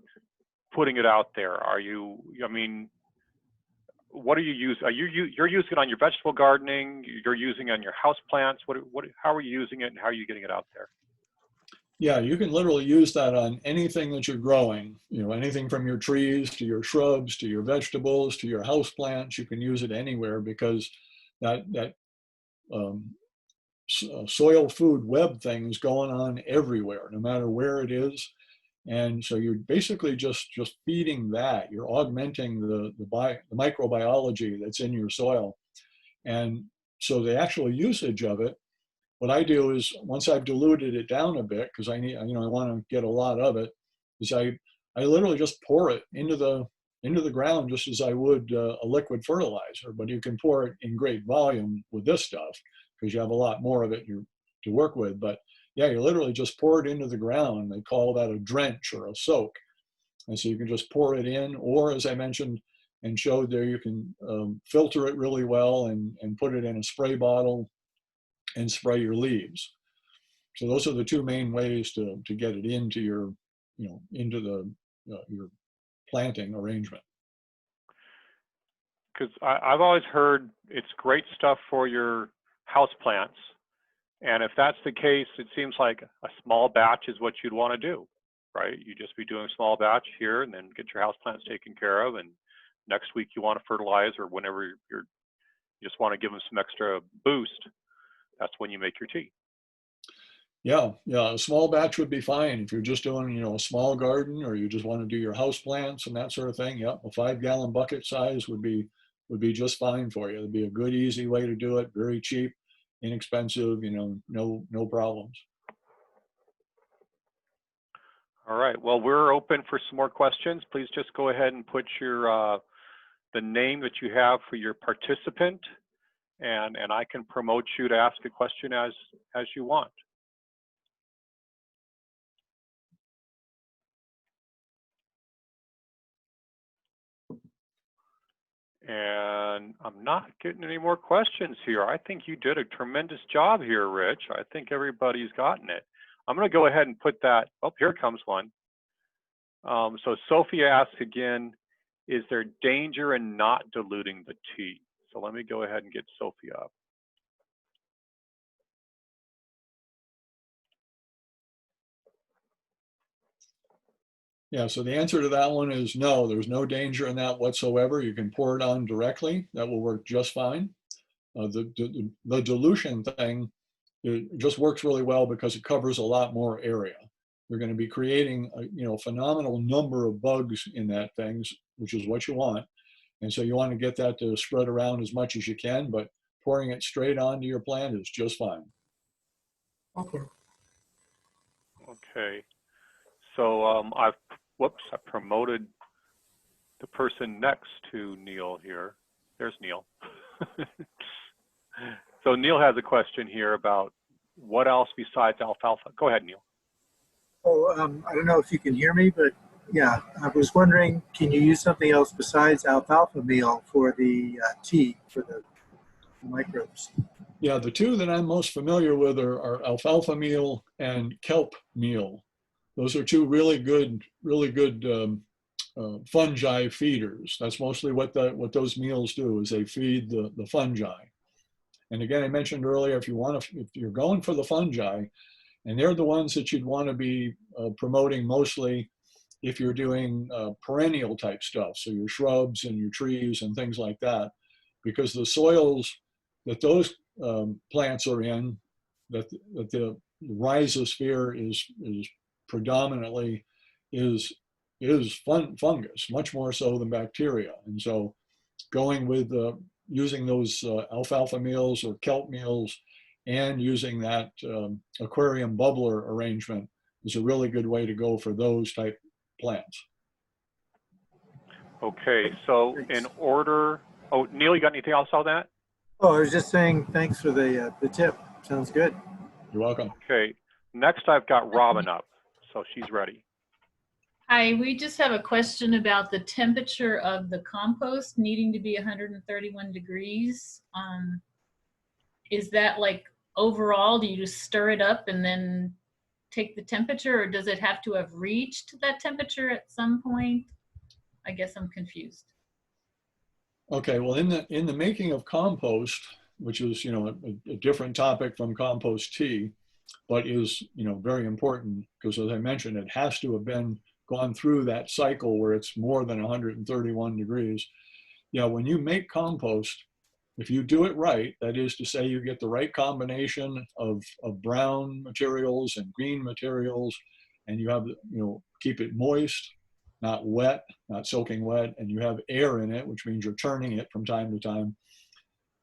putting it out there? Are you, I mean, what are you using? You're using it on your vegetable gardening, you're using it on your house plants. How are you using it, and how are you getting it out there? Yeah, you can literally use that on anything that you're growing, you know, anything from your trees to your shrubs to your vegetables to your house plants. You can use it anywhere because that soil food web thing is going on everywhere, no matter where it is. And so you're basically just feeding that. You're augmenting the microbiology that's in your soil. And so the actual usage of it, what I do is, once I've diluted it down a bit, because I need, you know, I want to get a lot of it, is I literally just pour it into the ground just as I would a liquid fertilizer. But you can pour it in great volume with this stuff because you have a lot more of it to work with. But yeah, you literally just pour it into the ground. They call that a drench or a soak. And so you can just pour it in, or as I mentioned and showed there, you can filter it really well and put it in a spray bottle and spray your leaves. So those are the two main ways to get it into your, you know, into the your planting arrangement. Because I've always heard it's great stuff for your house plants. And if that's the case, it seems like a small batch is what you'd want to do, right? You just be doing a small batch here and then get your house plants taken care of. And next week you want to fertilize, or whenever you just want to give them some extra boost, that's when you make your tea. Yeah, a small batch would be fine if you're just doing, you know, a small garden, or you just want to do your house plants and that sort of thing. Yeah, a 5-gallon bucket size would be just fine for you. It'd be a good, easy way to do it. Very cheap, inexpensive. You know, no problems. All right. Well, we're open for some more questions. Please just go ahead and put your the name that you have for your participant, and I can promote you to ask a question as you want. And I'm not getting any more questions here. I think you did a tremendous job here, Rich. I think everybody's gotten it. I'm going to go ahead and put that. Oh, here comes one. So Sophia asks again, is there danger in not diluting the tea? So let me go ahead and get Sophia up. Yeah, so the answer to that one is no, there's no danger in that whatsoever. You can pour it on directly. That will work just fine. The dilution thing, it just works really well because it covers a lot more area. You're going to be creating a phenomenal number of bugs in that thing, which is what you want. And so you want to get that to spread around as much as you can, but pouring it straight onto your plant is just fine. Okay. Okay. So I promoted the person next to Neil here. There's Neil. So Neil has a question here about what else besides alfalfa. Go ahead, Neil. Oh, I don't know if you can hear me, but yeah, I was wondering, can you use something else besides alfalfa meal for the tea, for the microbes? Yeah, the two that I'm most familiar with are alfalfa meal and kelp meal. those are two really good fungi feeders. That's mostly what those meals do, is they feed the fungi. And again, I mentioned earlier, if you're going for the fungi, and they're the ones that you'd want to be promoting mostly if you're doing perennial type stuff, so your shrubs and your trees and things like that, because the soils that those plants are in, that the rhizosphere is predominantly is fungus, much more so than bacteria. And so going with using those alfalfa meals or kelp meals and using that aquarium bubbler arrangement is a really good way to go for those type plants. Okay, so in order, oh, Neil, you got anything else on that? Oh, I was just saying thanks for the tip. Sounds good. You're welcome. Okay, next I've got Robin up, so she's ready. Hi, we just have a question about the temperature of the compost needing to be 131 degrees. Is that like overall, do you just stir it up and then take the temperature, or does it have to have reached that temperature at some point? I guess I'm confused. Okay, well, in the making of compost, which is a different topic from compost tea, but is very important because, as I mentioned, it has to have gone through that cycle where it's more than 131 degrees. When you make compost, if you do it right, that is to say you get the right combination of brown materials and green materials, and you have, keep it moist, not wet, not soaking wet, and you have air in it, which means you're turning it from time to time,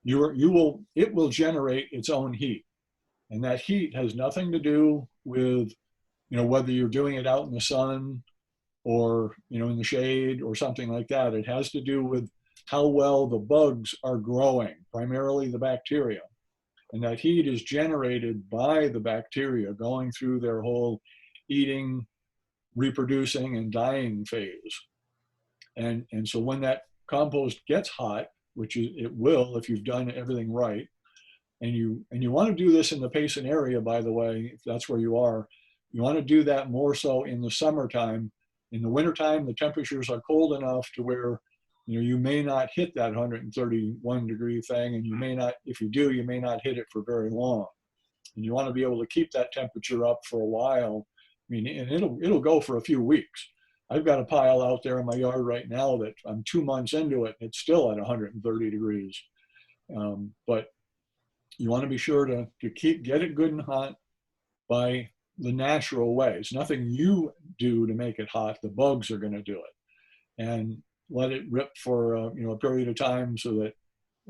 it will generate its own heat. And that heat has nothing to do with, whether you're doing it out in the sun or, in the shade or something like that. It has to do with how well the bugs are growing, primarily the bacteria. And that heat is generated by the bacteria going through their whole eating, reproducing, and dying phase. And so when that compost gets hot, which it will if you've done everything right, and you want to do this in the Payson area, by the way, if that's where you are, you want to do that more so in the summertime. In the wintertime, the temperatures are cold enough to where you may not hit that 131 degree thing, and you may not, if you do, you may not hit it for very long. And you want to be able to keep that temperature up for a while. And it'll go for a few weeks. I've got a pile out there in my yard right now that I'm 2 months into it, and it's still at 130 degrees. But you want to be sure to get it good and hot by the natural ways. Nothing you do to make it hot. The bugs are going to do it, and let it rip for a period of time, so that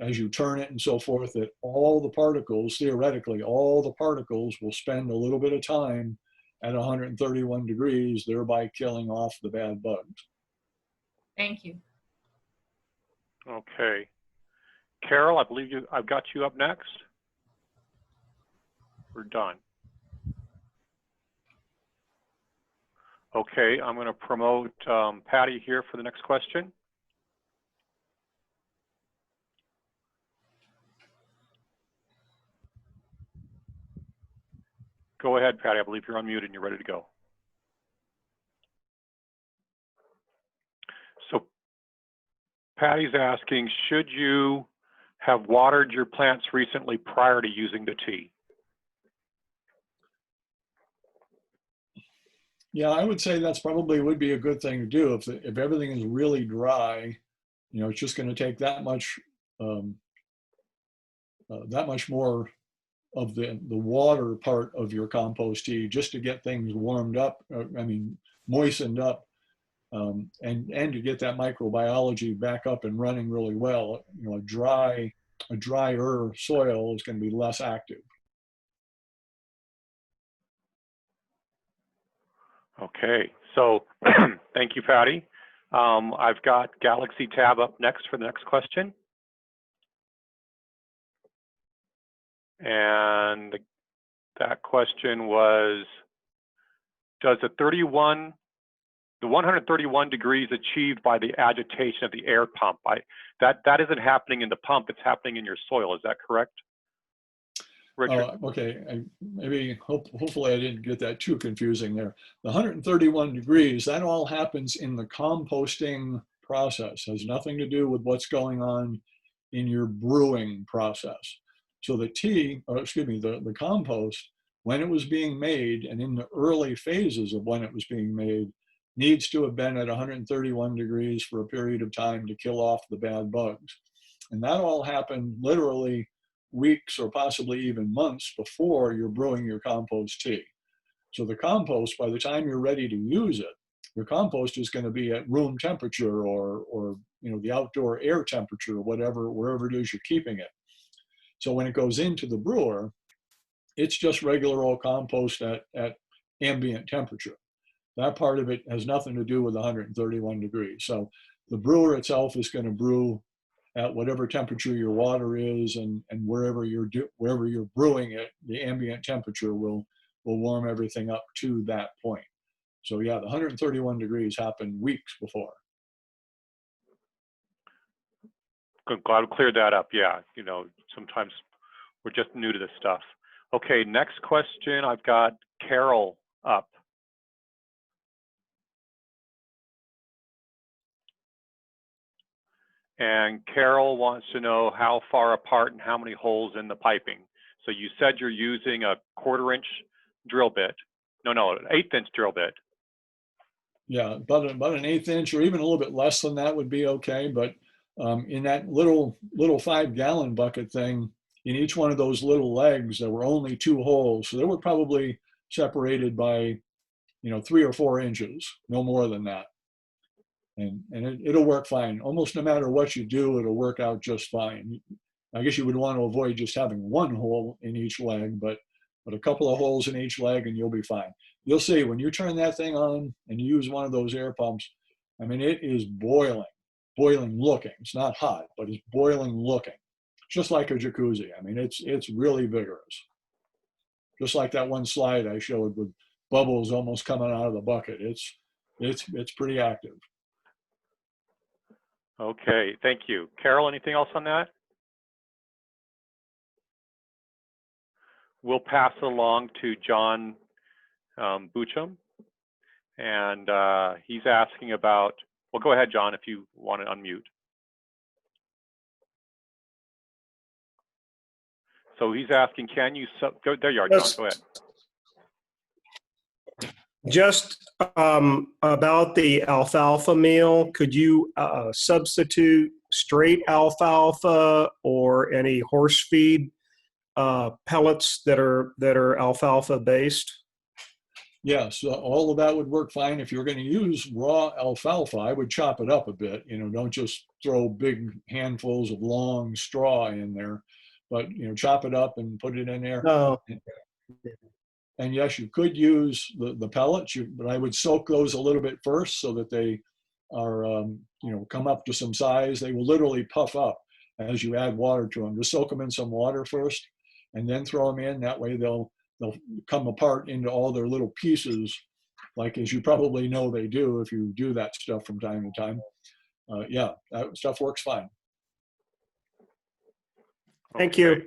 as you turn it and so forth, that all the particles, theoretically, all the particles will spend a little bit of time at 131 degrees, thereby killing off the bad bugs. Thank you. Okay. Carol, I believe I've got you up next. We're done. Okay, I'm going to promote Patty here for the next question. Go ahead, Patty. I believe you're unmuted and you're ready to go. So Patty's asking, should you have watered your plants recently prior to using the tea? Yeah, I would say that's probably would be a good thing to do. If everything is really dry, it's just going to take that much more of the water part of your compost tea just to get things warmed up. Moistened up, and to get that microbiology back up and running really well. A drier soil is going to be less active. Okay, so thank you, Patty. I've got Galaxy Tab up next for the next question. And that question was, does the 131 degrees achieved by the agitation of the air pump, that isn't happening in the pump, it's happening in your soil, is that correct? Richard? Okay, hopefully I didn't get that too confusing there. The 131 degrees, that all happens in the composting process. Has nothing to do with what's going on in your brewing process. So the the compost, when it was being made and in the early phases of when it was being made, needs to have been at 131 degrees for a period of time to kill off the bad bugs. And that all happened literally weeks or possibly even months before you're brewing your compost tea. So the compost, by the time you're ready to use it, your compost is going to be at room temperature or the outdoor air temperature, wherever it is you're keeping it. So when it goes into the brewer, it's just regular old compost at ambient temperature. That part of it has nothing to do with 131 degrees. So the brewer itself is going to brew at whatever temperature your water is, and wherever you're brewing it, the ambient temperature will warm everything up to that point. So yeah, the 131 degrees happened weeks before. Glad we cleared that up. Yeah, sometimes we're just new to this stuff. Okay, next question. I've got Carol up. And Carol wants to know how far apart and how many holes in the piping. So you said you're using a 1/4-inch drill bit. No, an 1/8-inch drill bit. Yeah, about an 1/8 inch or even a little bit less than that would be okay. But in that little 5-gallon bucket thing, in each one of those little legs, there were only 2 holes. So they were probably separated by, 3 or 4 inches, no more than that. And it'll work fine. Almost no matter what you do, it'll work out just fine. I guess you would want to avoid just having 1 hole in each leg, but a couple of holes in each leg and you'll be fine. You'll see when you turn that thing on and you use one of those air pumps, I mean, it is boiling looking. It's not hot, but it's boiling looking, just like a jacuzzi. I mean, it's really vigorous. Just like that one slide I showed with bubbles almost coming out of the bucket. It's pretty active. Okay, thank you. Carol, anything else on that? We'll pass it along to John Bucham. And he's asking about, well, go ahead, John, if you want to unmute. So he's asking, can you, there you are, John, go ahead. Just about the alfalfa meal, could you substitute straight alfalfa or any horse feed pellets that are alfalfa based? Yes, all of that would work fine. If you're going to use raw alfalfa, I would chop it up a bit. Don't just throw big handfuls of long straw in there, but chop it up and put it in there. No. And yes, you could use the pellets, but I would soak those a little bit first so that they are, come up to some size. They will literally puff up as you add water to them. Just soak them in some water first and then throw them in. That way they'll come apart into all their little pieces, like as you probably know they do if you do that stuff from time to time. Yeah, that stuff works fine. Thank you. Okay.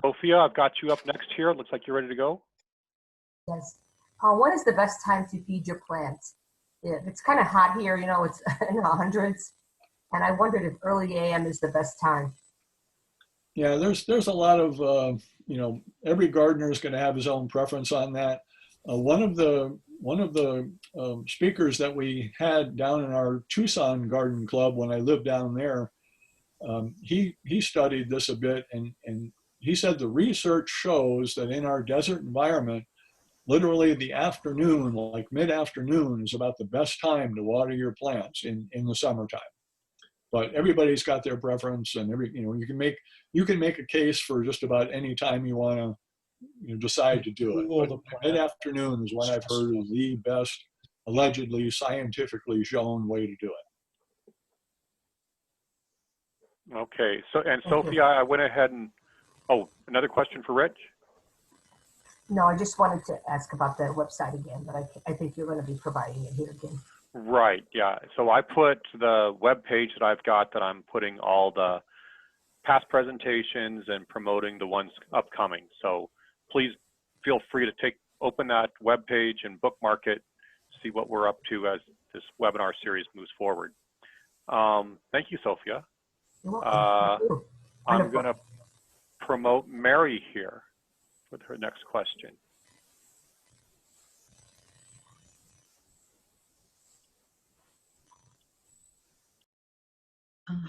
Sophia, I've got you up next here. It looks like you're ready to go. Yes. When is the best time to feed your plants? It's kind of hot here, it's in the hundreds. And I wondered if early AM is the best time. Yeah, there's a lot of, every gardener is going to have his own preference on that. One of the speakers that we had down in our Tucson Garden Club when I lived down there, he studied this a bit, and he said the research shows that in our desert environment, literally the afternoon, like mid-afternoon, is about the best time to water your plants in the summertime. But everybody's got their preference, and you can make a case for just about any time you want to decide to do it. But mid-afternoon is what I've heard is the best, allegedly scientifically shown way to do it. Okay, so and Sophia, I went ahead and, another question for Rich? No, I just wanted to ask about the website again, but I think you're going to be providing it here again. Right, yeah. So I put the web page that I've got that I'm putting all the past presentations and promoting the ones upcoming. So please feel free to open that web page and bookmark it, see what we're up to as this webinar series moves forward. Thank you, Sophia. You're welcome. I'm going to promote Mary here with her next question.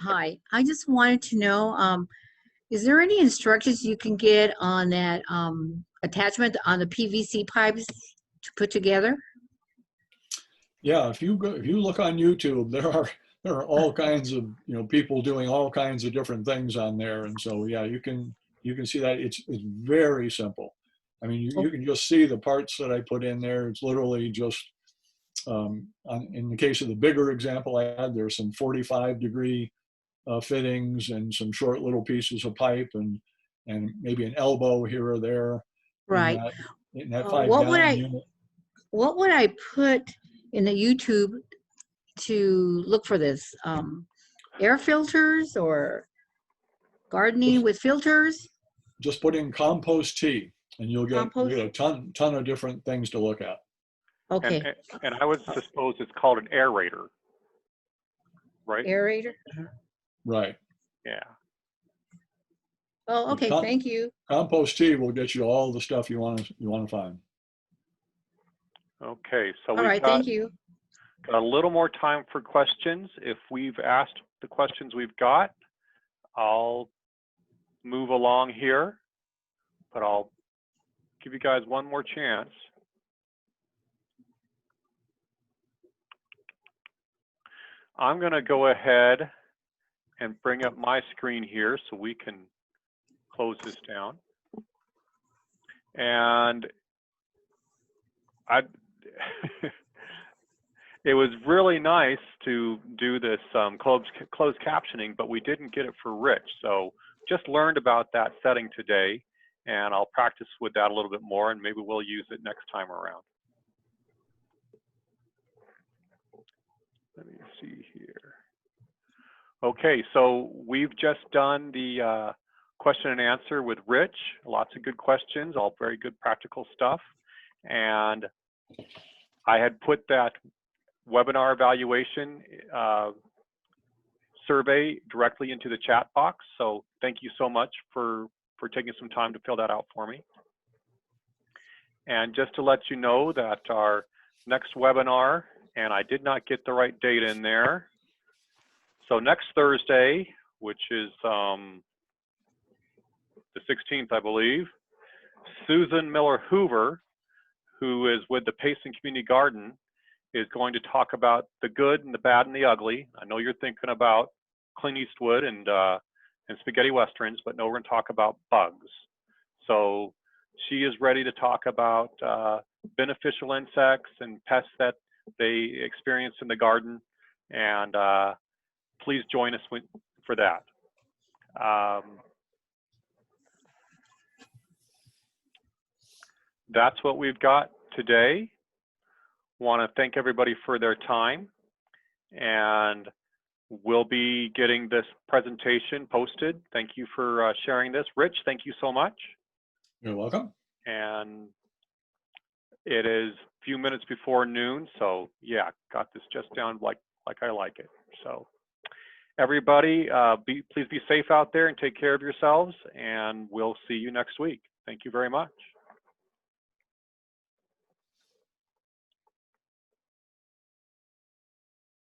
Hi, I just wanted to know, is there any instructions you can get on that attachment on the PVC pipes to put together? Yeah, if you look on YouTube, there are all kinds of people doing all kinds of different things on there, and so yeah, you can see that it's very simple. I mean, you can just see the parts that I put in there. It's literally just in the case of the bigger example I had, there's some 45-degree fittings and some short little pieces of pipe and maybe an elbow here or there. Right. In that 5-gallon unit. What would I put in the YouTube to look for this? Air filters or gardening with filters? Just put in compost tea and you'll get a ton of different things to look at. Okay. And I would suppose it's called an aerator, right? Aerator? Right. Yeah. Oh, okay. Thank you. Compost tea will get you all the stuff you want to find. Okay. So all right. Thank you. Got a little more time for questions. If we've asked the questions we've got, I'll move along here, but I'll give you guys one more chance. I'm going to go ahead and bring up my screen here so we can close this down. And it was really nice to do this closed captioning, but we didn't get it for Rich. So just learned about that setting today, and I'll practice with that a little bit more, and maybe we'll use it next time around. Let me see here. Okay, so we've just done the question and answer with Rich. Lots of good questions, all very good practical stuff. And I had put that webinar evaluation survey directly into the chat box. So thank you so much for taking some time to fill that out for me. And just to let you know that our next webinar, and I did not get the right date in there. So next Thursday, which is the 16th, I believe, Susan Miller-Hoover, who is with the Payson Community Garden, is going to talk about the good and the bad and the ugly. I know you're thinking about Clint Eastwood and spaghetti westerns, but no, we're going to talk about bugs. So she is ready to talk about beneficial insects and pests that they experience in the garden, and please join us for that. That's what we've got today. Want to thank everybody for their time, and we'll be getting this presentation posted. Thank you for sharing this. Rich, thank you so much. You're welcome. And it is a few minutes before noon, so yeah, got this just down like I like it. So everybody, please be safe out there and take care of yourselves, and we'll see you next week. Thank you very much.